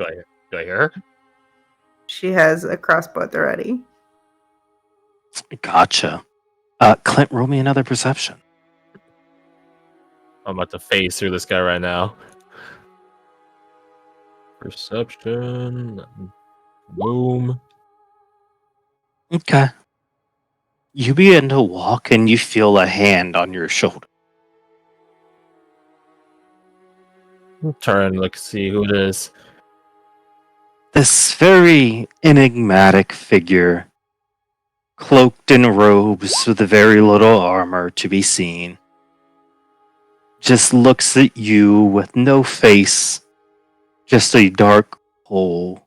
Do I hear her? She has a crossbow at the ready. Gotcha. Clint, roll me another perception. I'm about to phase through this guy right now. Perception. Boom. Okay. You begin to walk and you feel a hand on your shoulder. Turn, look, see who it is. This very enigmatic figure, cloaked in robes with very little armor to be seen, just looks at you with no face, just a dark hole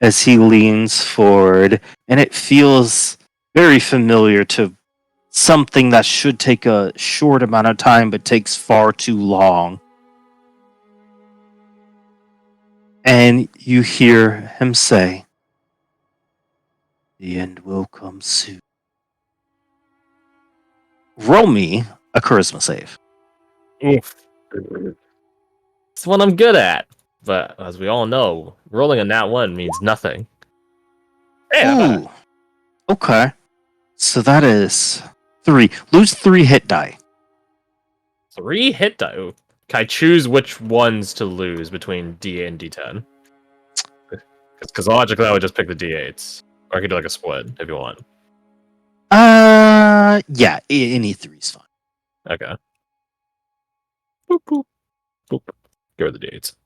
as he leans forward, and it feels very familiar to something that should take a short amount of time but takes far too long. And you hear him say, "The end will come soon." Roll me a charisma save. Oof. It's what I'm good at. But as we all know, rolling a nat 1 means nothing. Hey, Ooh. Okay. So that is 3. Lose 3 hit die. 3 hit die. Ooh. Can I choose which ones to lose between D8 and D10? Because logically, I would just pick the D8s. Or I could do like a split if you want. Yeah, any 3 is fine. Okay. Boop, boop, boop. Go with the D8s.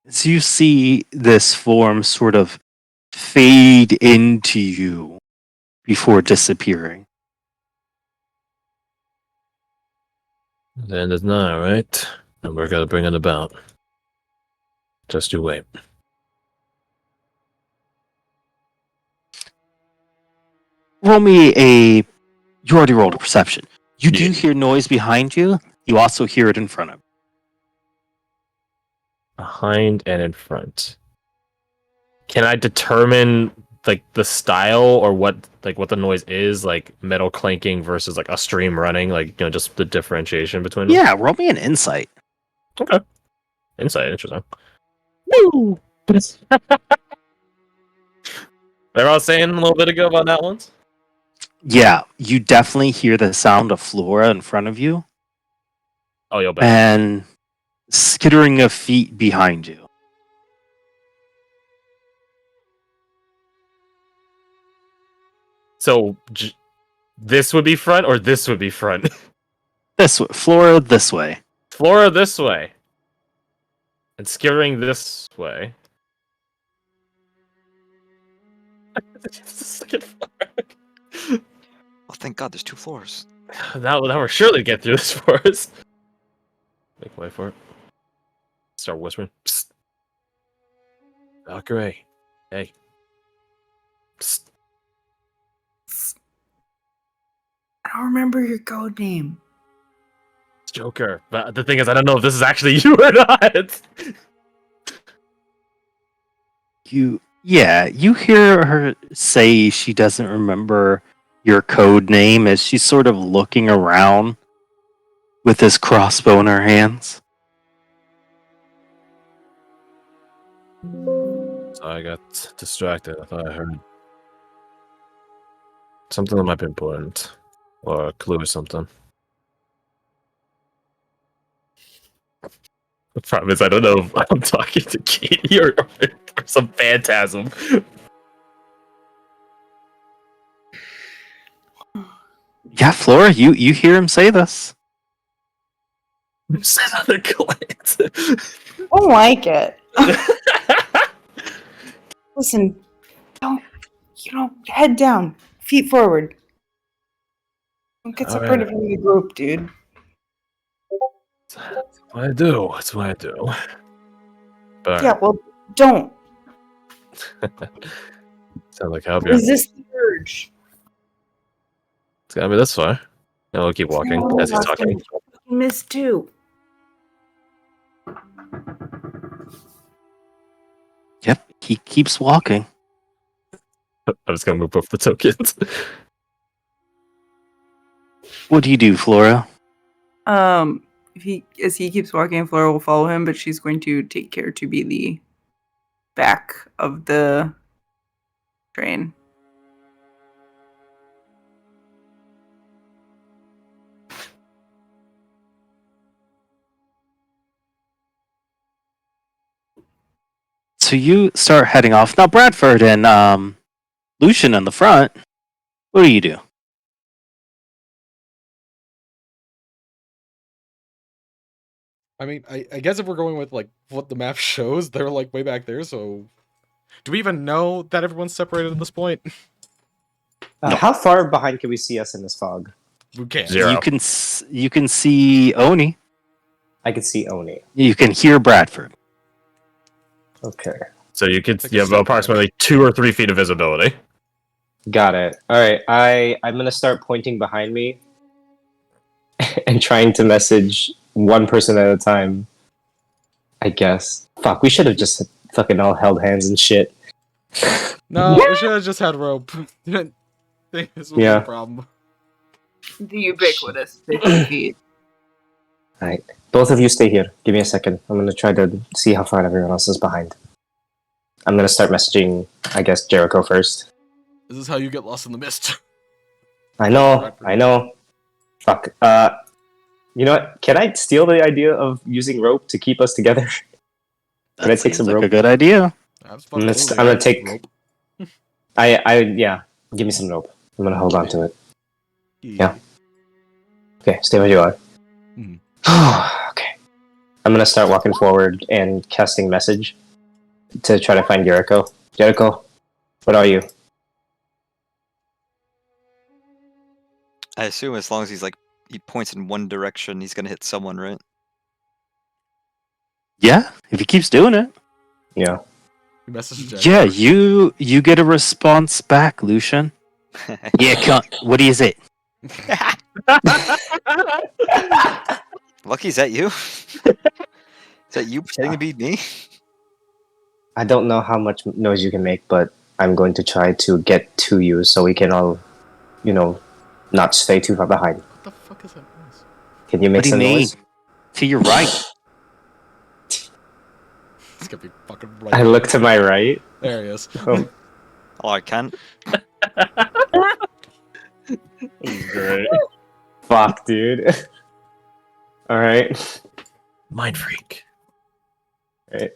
As you see this form sort of fade into you before disappearing. The end is nigh, right? And we're gonna bring it about. Just you wait. Roll me a... You already rolled a perception. You do Yeah. hear noise behind you. You also hear it in front of you. Behind and in front. Can I determine like the style or what the noise is, like metal clanking versus like a stream running, like just the differentiation between them? Yeah, roll me an insight. Okay. Insight, interesting. Woo! Remember I was saying a little bit ago about that ones? Yeah, you definitely hear the sound of Flora in front of you Oh, you'll bet. and skittering of feet behind you. So this would be front or this would be front? This way, Flora this way. Flora this way. And skittering this way. Oh, thank God, there's 2 floors. That would surely get through this for us. Make way for it. Start whispering. Psst. Valkyrie. Hey. Psst. I don't remember your code name. It's Joker. But the thing is, I don't know if this is actually you or not. You hear her say she doesn't remember your code name as she's sort of looking around with this crossbow in her hands. So I got distracted. I thought I heard something that might be important. Or a clue or something. The problem is, I don't know if I'm talking to Katie or some phantasm. Yeah, Flora, you hear him say this. Said other glance. I don't like it. Listen, don't, head down, feet forward. Don't get separated from the group, dude. That's what I do. That's what I do. But Yeah, well, don't. sound like help you. Resist the urge. It's gotta be this far. And we'll keep walking as he's talking. Miss two. Yep, he keeps walking. I'm just gonna move both the tokens. What do you do, Flora? as he keeps walking, Flora will follow him, but she's going to take care to be the back of the train. So you start heading off. Now, Bradford and Lucian in the front. What do you do? I mean, I guess if we're going with like what the map shows, they're like way back there. So, do we even know that everyone's separated at this point? No. How far behind can we see us in this fog? We can't. Zero. You can see Oni. I can see Oni. You can hear Bradford. Okay. So you Take a have step approximately 2 or 3 feet of visibility. Got it. All right. I'm gonna start pointing behind me and trying to message one person at a time. I guess. Fuck. We should have just fucking all held hands and shit. No, we should have just had rope. This was Yeah. the problem. The ubiquitous 50 feet. All right. Both of you stay here. Give me a second. I'm gonna try to see how far everyone else is behind. I'm gonna start messaging. I guess Jericho first. This is how you get lost in the mist. I know. Fuck. You know what? Can I steal the idea of using rope to keep us together? Can I take some like rope? a good idea. I'm gonna take. Yeah. Give me some rope. I'm gonna hold on to it. Yeah. Okay, stay where you are. Mhm. Okay. I'm gonna start walking forward and casting message to try to find Jericho. Jericho, what are you? I assume as long as he's like he points in one direction, he's gonna hit someone, right? Yeah, if he keeps doing it. Yeah. You message Yeah, Jaguar. you get a response back, Lucian. Yeah, what is it? Lucky, is that you? Is that you pretending to be me? I don't know how much noise you can make, but I'm going to try to get to you so we can all, not stay too far behind. What the fuck is that noise? Can you make What do you some mean? noise? To your right. It's gonna be fucking right. I look to my right. There he is. Oh, Oh, I can't. This is great. fuck, dude. All right. Mind freak. Right.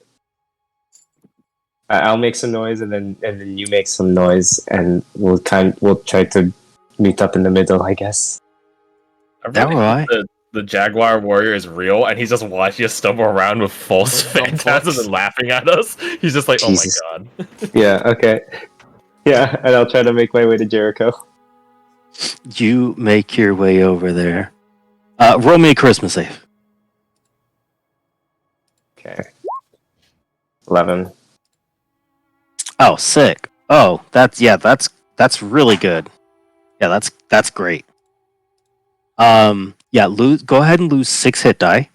I'll make some noise, and then you make some noise, and we'll try to meet up in the middle, I guess. I really Alright. hope the Jaguar Warrior is real, and he's just watching us stumble around with false With dumb phantasms fucks. and laughing at us. He's just like, Jesus. oh my god. Yeah. Okay. Yeah, and I'll try to make my way to Jericho. You make your way over there. Roll me a charisma save. Okay. 11. Oh, sick. Oh, that's really good. Yeah, that's great. Yeah, go ahead and lose 6 hit die.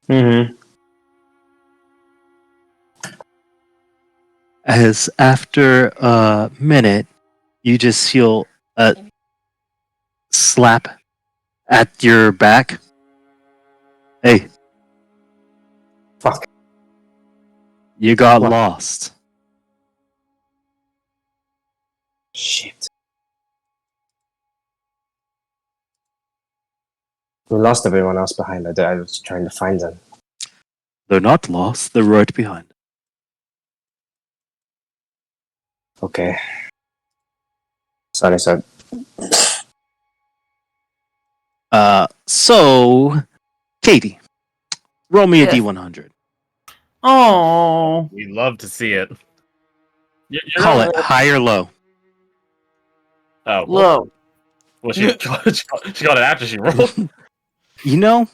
Mm-hmm. As after a minute, you just feel a slap at your back. Hey, Fuck. you got What? lost. Shit. We lost everyone else behind. I was trying to find them. They're not lost, they're right behind. Okay. Sorry. So, Katie, roll me a Yes. D100. Oh, We love to see it. You're Call not it high or low. Oh, low. well, she got it after she rolled. You know,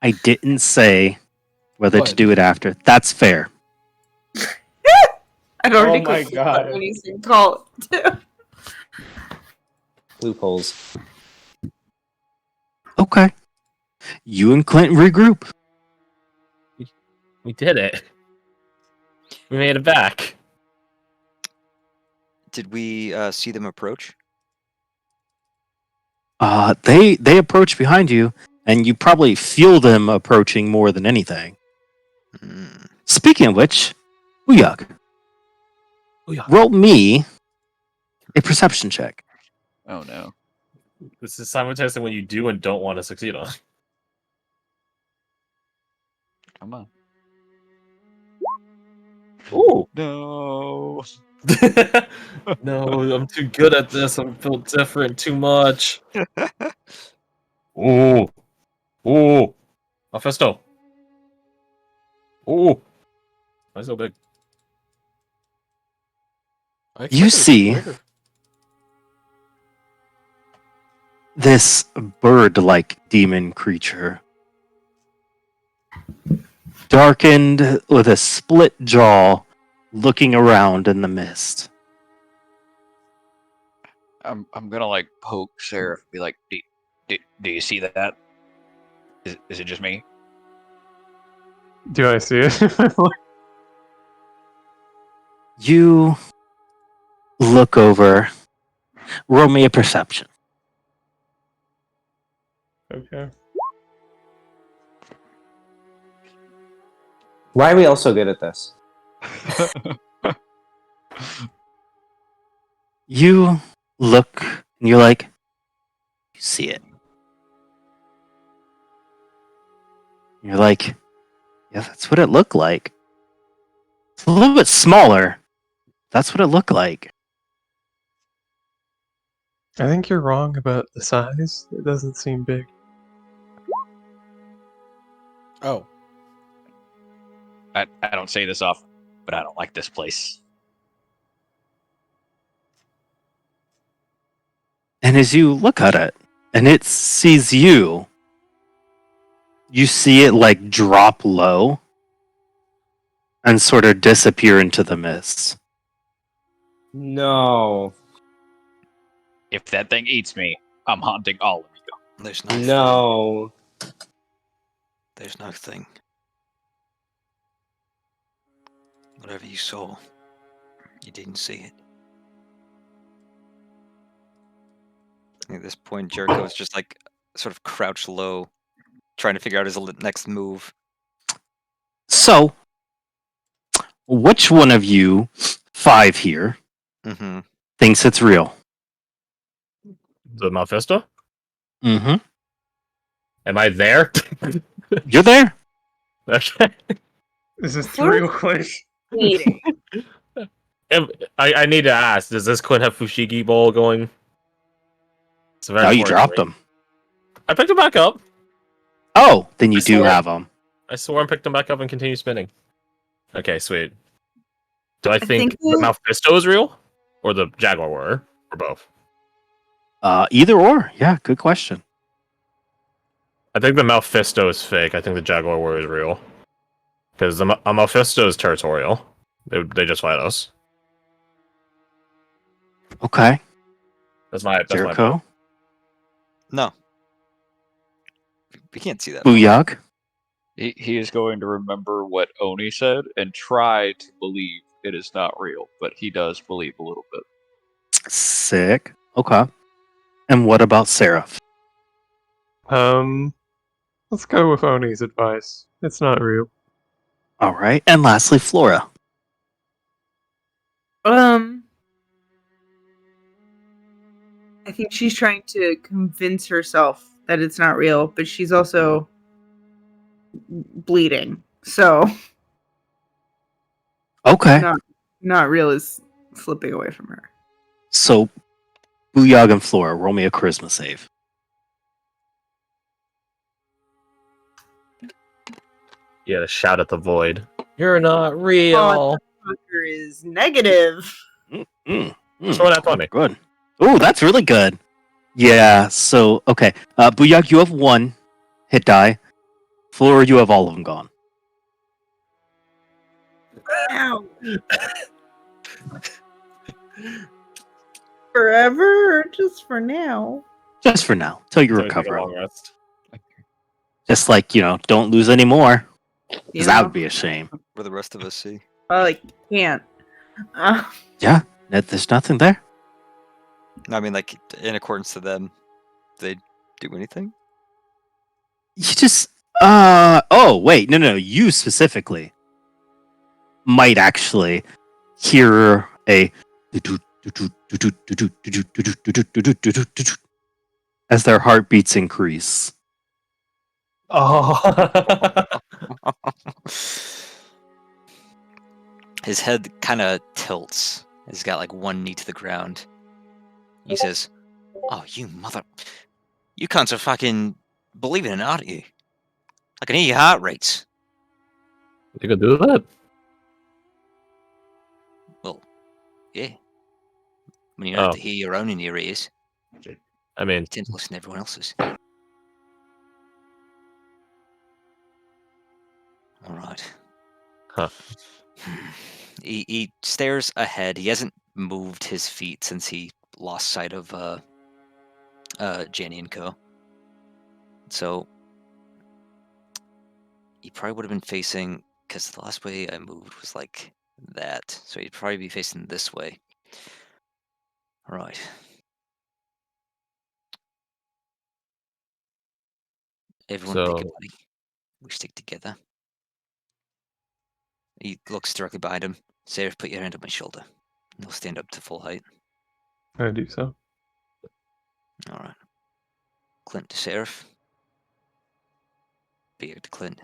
I didn't say whether to What? do it after. That's fair. I'd already Oh my clicked God. when he said call it too. Loopholes. Okay. You and Clint regroup. We did it. We made it back. Did we see them approach? They approach behind you, and you probably feel them approaching more than anything. Hmm. Speaking of which, Uyag, Uyag. roll me a perception check. Oh no. This is simultaneously when you do and don't want to succeed on. Come on. Ooh. No. No, I'm too good at this. I'm built different too much. Ooh. Ooh. Mephisto. Ooh. Why so big? I You expected it to be see- bigger. This bird-like demon creature, darkened with a split jaw, looking around in the mist. I'm gonna like poke Sheriff, be like, do you see that? Is it just me? Do I see it? You look over. Roll me a perception. Okay. Why are we all so good at this? You look and you're like, you see it. You're like, yeah, that's what it looked like. It's a little bit smaller. That's what it looked like. I think you're wrong about the size. It doesn't seem big. Oh, I don't say this often, but I don't like this place. And as you look at it, and it sees you, you see it like drop low and sort of disappear into the mist. No. If that thing eats me, I'm haunting all of you. There's no thing. No. There's no thing. Whatever you saw, you didn't see it. At this point, Jericho is just like sort of crouched low, trying to figure out his next move. So, which one of you, 5 here, Mm-hmm. thinks it's real? The Mephisto? Mm-hmm. Am I there? You're there. Okay. Is this the What? real question? Bleeding. I need to ask, does this Quinn have Fushigi Bowl going? It's very Now you important dropped to me. them. I picked him back up. Oh, then you I do saw it. have them. I swore and picked him back up and continue spinning. Okay, sweet. Do I think, think the Mephisto is real? Or the Jaguar Warrior? Or both? Either or. Yeah, good question. I think the Mephisto is fake. I think the Jaguar Warrior is real. Because a Mephisto is territorial. They just fight us. Okay, That's my bet. Jericho, No. We can't see that. Booyag. He is going to remember what Oni said and try to believe it is not real, but he does believe a little bit. Sick. Okay. And what about Seraph? Let's go with Oni's advice. It's not real. All right. And lastly, Flora. I think she's trying to convince herself that it's not real, but she's also bleeding. So Okay. not real is slipping away from her. So, Booyag and Flora, roll me a charisma save. Yeah, shout at the void. You're not real. Fucker is negative. Throw that 20. Good. Oh, that's really good. Yeah, so, okay. Booyag, you have 1 hit die. Flora, you have all of them gone. Ow. Forever or just for now? Just for now, till you So we take a recover. long rest. Just like, don't lose any more. You Because that know? would be a shame. Where the rest of us see. I can't. There's nothing there. I mean, like, in accordance to them, they do anything? You just oh wait, no, you specifically might actually hear a as their heartbeats increase. Oh. His head kind of tilts. He's got like one knee to the ground. He says, "Oh, you mother... You cunts are fucking believing in it, aren't you? I can hear your heart rates." You could do that? Well, yeah. When you don't have Oh, to hear your own in your ears, I mean, you tend to listen to everyone else's. All right. huh. He stares ahead. He hasn't moved his feet since he lost sight of Jenny and Co. So he probably would have been facing, because the last way I moved was like that. So he'd probably be facing this way. All right. Everyone think So, about it. We stick together. He looks directly behind him. Seraph, put your hand on my shoulder. And he'll stand up to full height. I do so. All right. Clint to Seraph. Booyag to Clint.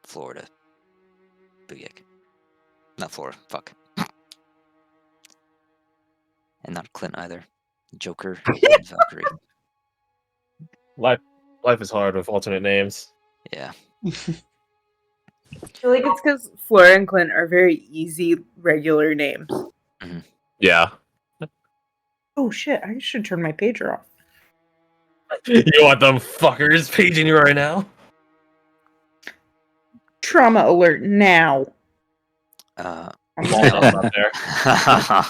Florida. Booyag. Not Flora. Fuck. And not Clint either. Joker and Valkyrie. life is hard with alternate names. Yeah. I feel like it's because Flora and Clint are very easy, regular names. Yeah. Oh shit, I should turn my pager off. You want them fuckers paging you right now? Trauma alert now. Uh, I'm Ball all up there.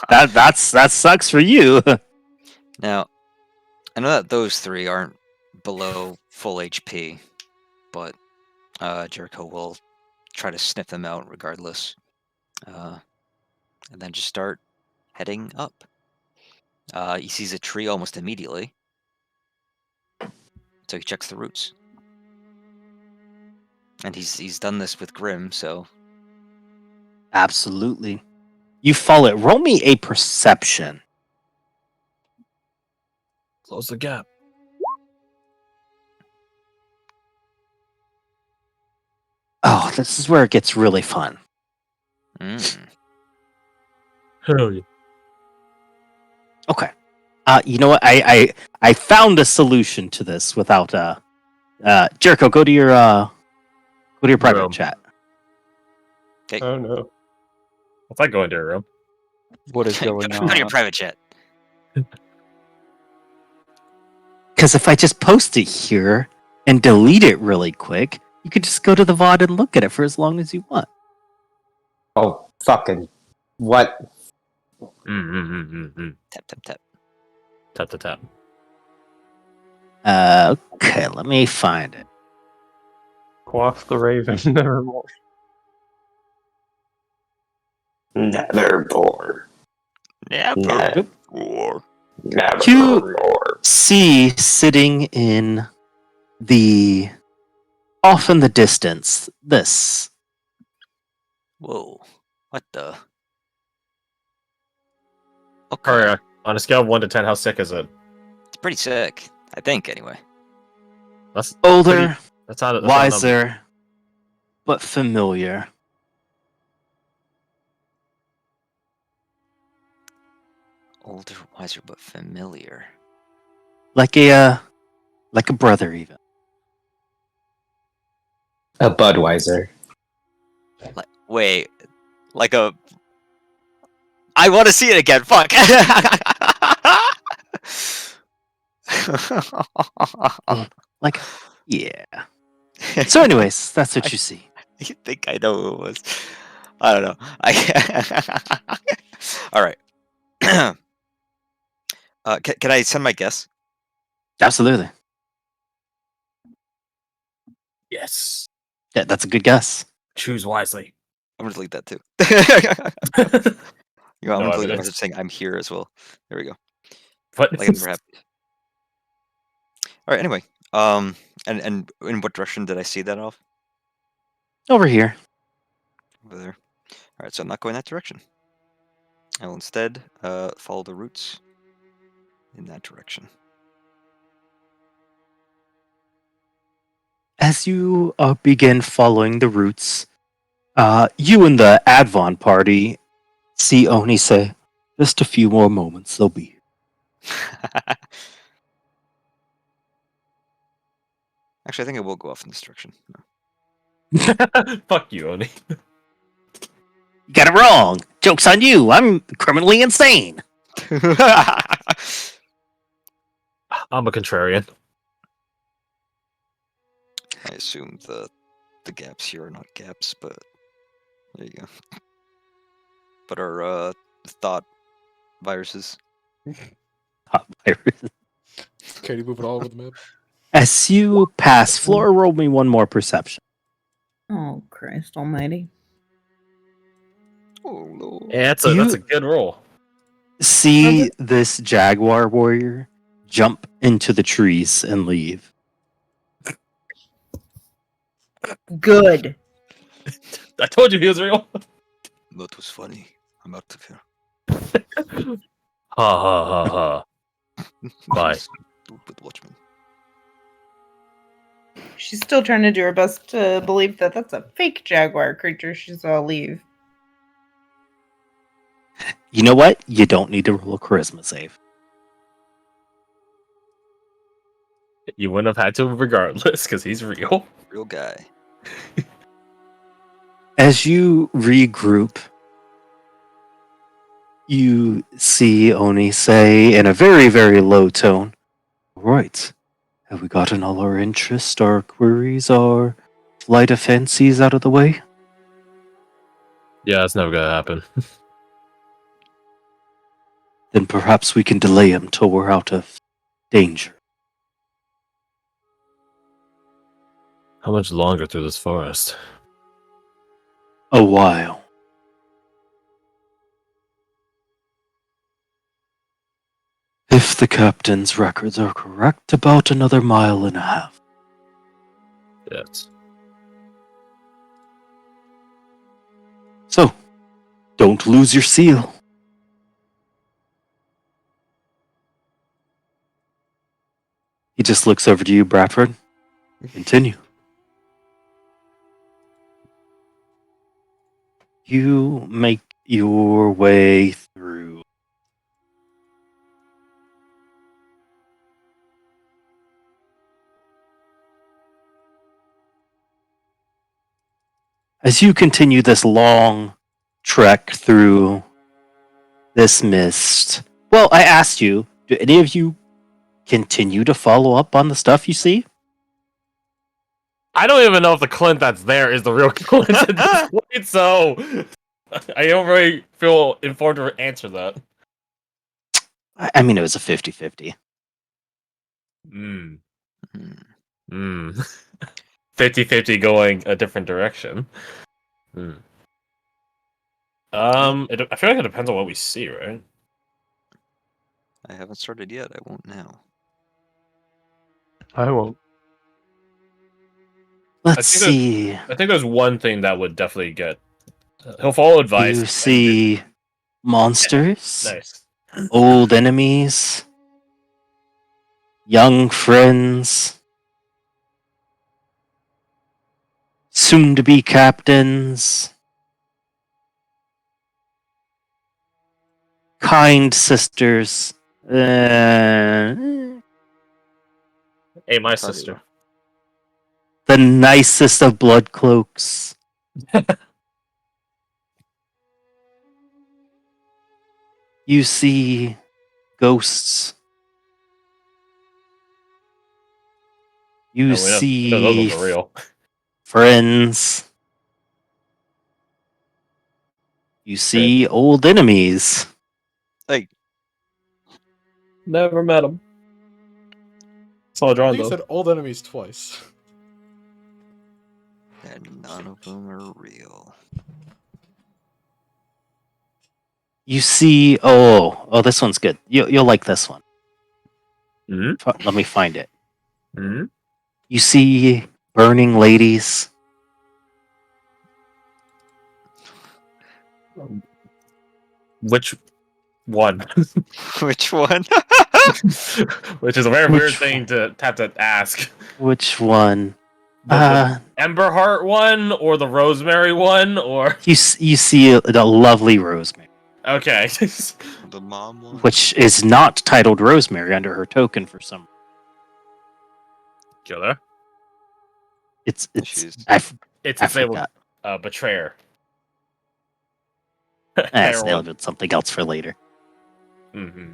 That sucks for you. now, I know that those three aren't below full HP, but Jericho will try to sniff them out regardless. And then just start heading up. He sees a tree almost immediately. So he checks the roots. And he's done this with Grim, so Absolutely. You follow it. Roll me a perception. Close the gap. Oh, this is where it gets really fun. Hell yeah. Okay. You know what? I found a solution to this without Jericho, go to your private Room. chat. Oh no. If I go into a room. What is going Go to your on? private chat. Because if I just post it here and delete it really quick, you could just go to the VOD and look at it for as long as you want. Oh, fucking. What? Tap, tap, tap. Tap to tap. Okay, let me find it. Quaff the Raven, nevermore. Nevermore. Nevermore. Nevermore. See sitting in the off in the distance. This. Whoa. What the? Okay. Alright, on a scale of 1 to 10, how sick is it? It's pretty sick. I think, anyway. That's Older, pretty, that's not a wiser, but familiar. Older, wiser, but familiar. Like a brother even. A Budweiser. Wait. Like a... I want to see it again. Fuck. Like, yeah. So, anyways, that's what you see. I think I know who it was. I don't know. All right. Can I send my guess? Absolutely. Yes. Yeah, that's a good guess. Choose wisely. I'm gonna delete that too. I'm No gonna delete the evidence. message saying I'm here as well. There we go. What? Like it never happened. All right. Anyway, And in what direction did I see that off? Over here. Over there. All right, so I'm not going that direction. I will instead follow the roots in that direction. As you begin following the roots, you and the Advon party see Oni say, "Just a few more moments, they'll be here." Actually, I think I will go off in this direction. No. Fuck you, Oni. You got it wrong. Joke's on you. I'm criminally insane. I'm a contrarian. I assume the gaps here are not gaps, but there you go. But are thought viruses. Katie, move it all over the map. As you pass, Flora, roll me one more perception. Oh, Christ almighty. Oh Lord. Yeah, that's a good roll. See this jaguar warrior jump into the trees and leave. Good. I told you he was real. That was funny. I'm out of here. Ha ha ha ha. Bye. Stupid watchman. She's still trying to do her best to believe that that's a fake jaguar creature she saw leave. You know what? You don't need to roll a charisma save. You wouldn't have had to regardless, because he's real. Real guy. As you regroup, you see Oni say in a very, very low tone, "Right. Have we gotten all our interests, our queries, our flight of fancies out of the way? Yeah, that's never gonna happen. Then perhaps we can delay him till we're out of danger." How much longer through this forest? A while. If the captain's records are correct, about another mile and a half. Yes. So, don't lose your seal. He just looks over to you, Bradford. Continue. You make your way through. As you continue this long trek through this mist, well, I asked you, do any of you continue to follow up on the stuff you see? I don't even know if the Clint that's there is the real Clint at this point, so I don't really feel informed to answer that. I mean, it was a 50-50. Hmm. Hmm. 50-50 going a different direction. I feel like it depends on what we see, right? I haven't started yet. I won't now. I won't. Let's think there's- see. I think there's one thing that would definitely get. He'll follow advice. You see monsters, Nice. old enemies, young friends, soon to be captains, kind sisters. The Hey, my Sorry. sister. nicest of blood cloaks. You see ghosts. You No, we know those see ones are real. friends. You see old enemies. Hey, Never met him. Saw I drawn think you though. said old enemies twice. and none of them are real. You see, oh, this one's good. You'll like this one. Hmm? Let me find it. Hmm? You see burning ladies. Which one? Which one? Which is a very Which weird thing to have to ask. Which one? The Ember Heart one or the Rosemary one or You see a lovely Rosemary, okay. The mom one. which is not titled Rosemary under her token for some. Killer. It's She's- It's I disabled forgot. betrayer. I'll something else for later. Mm-hmm.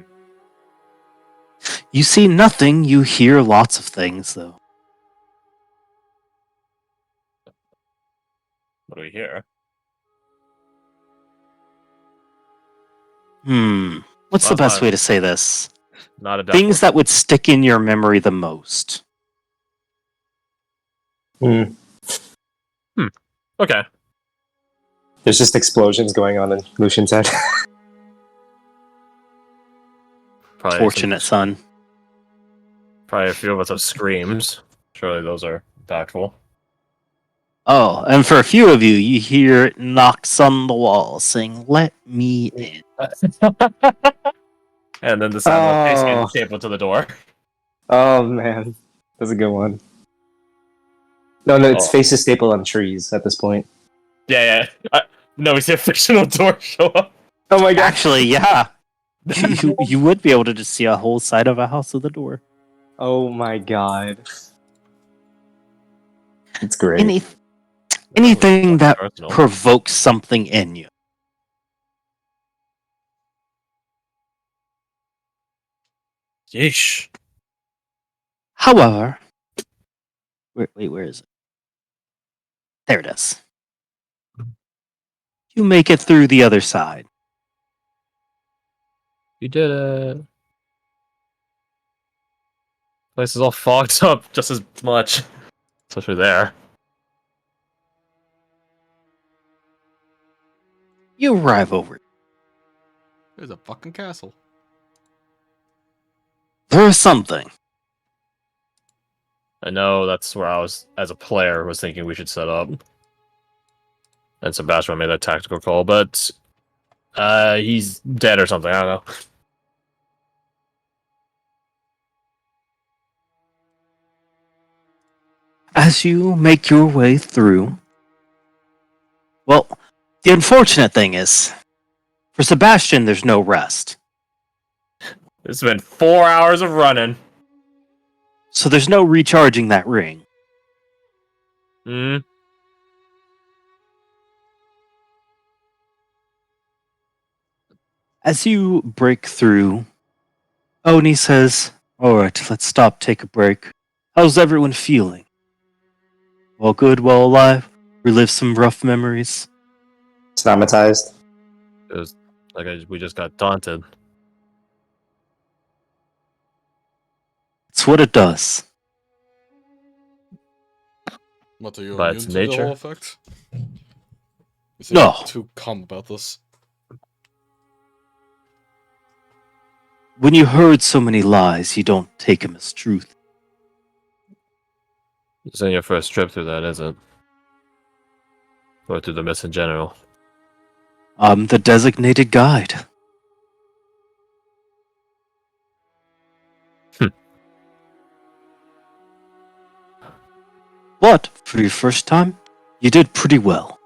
You see nothing. You hear lots of things, though. What do we hear? What's the Well, best way to say this? Not a Things that would stick in your memory the most. Hmm. Okay. There's just explosions going on in Lucian's head. Probably Fortunate son. Probably a few of us have screams. Surely those are impactful. Oh, and for a few of you, you hear knocks on the wall saying, "Let me in." And then the simultaneous Oh. staple to the door. Oh man, that's a good one. No, it's Oh. faces stapled on trees at this point. Yeah. No, we see a fictional door show up. Oh my god! Actually, yeah. you would be able to just see a whole side of a house with a door. Oh my god! It's great. Anything that Personal. provokes something in you. Yeesh. However, wait, where is it? There it is. You make it through the other side. You did it. Place is all fogged up just as much. Especially there. You arrive over. There's a fucking castle. There is something. I know that's where I was, as a player, was thinking we should set up. And Sebastian made that tactical call, but he's dead or something. I don't know. As you make your way through, well, the unfortunate thing is, for Sebastian, there's no rest. It's been 4 hours of running. So there's no recharging that ring. Hmm. As you break through, Oni says, "Alright, let's stop, take a break. How's everyone feeling? Well good, well alive? Relive some rough memories?" Traumatized. It was like we just got daunted. It's what it does. What, are you By immune its to the nature? whole effect? You seem No. too calm about this. When you heard so many lies, you don't take them as truth. This ain't your first trip through that, is it? Or through the mist in general. I'm the designated guide. But for your first time, you did pretty well.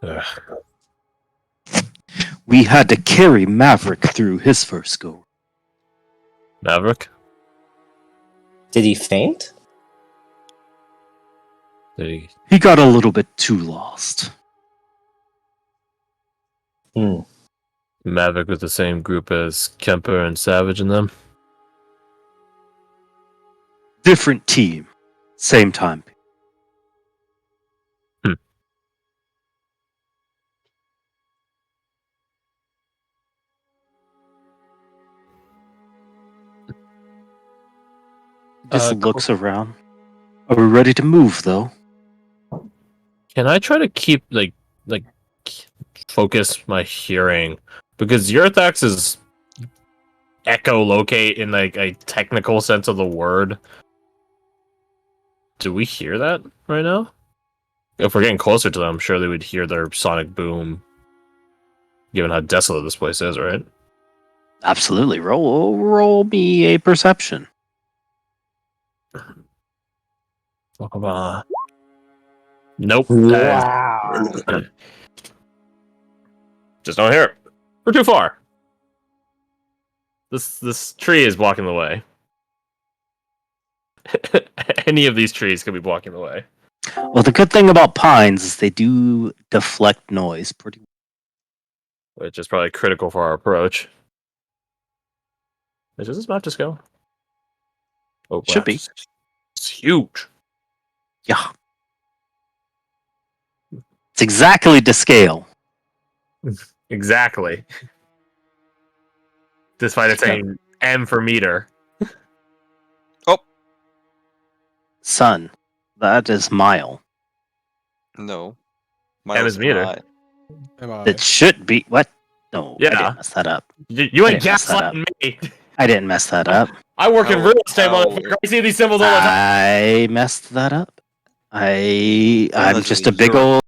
Ugh. We had to carry Maverick through his first go. Maverick? Did he faint? He got a little bit too lost. Maverick with the same group as Kemper and Savage and them? Different team, same time. Just looks around. Are we ready to move, though? Can I try to keep focus my hearing? Because Yurthax is echolocate in like a technical sense of the word. Do we hear that right now? If we're getting closer to them, surely we'd hear their sonic boom. Given how desolate this place is, right? Absolutely. Roll me a perception. Nope. Wow. Just don't hear it. We're too far. This tree is blocking the way. Any of these trees could be blocking the way. Well, the good thing about pines is they do deflect noise pretty. Which is probably critical for our approach. Does this map just go? Oh, Should wow. be. It's huge. Yeah. It's exactly to scale. Exactly. Despite it saying M for meter. Son, that is mile. No. M is meter. MI. Am I? It should be what? No, I Yeah. didn't mess that up. You I ain't didn't mess that gaslighting me. I didn't mess that up. I work in How- real estate, how- motherfucker. I see these symbols all the time. I messed that up. I'm Allegedly, just a big you're- old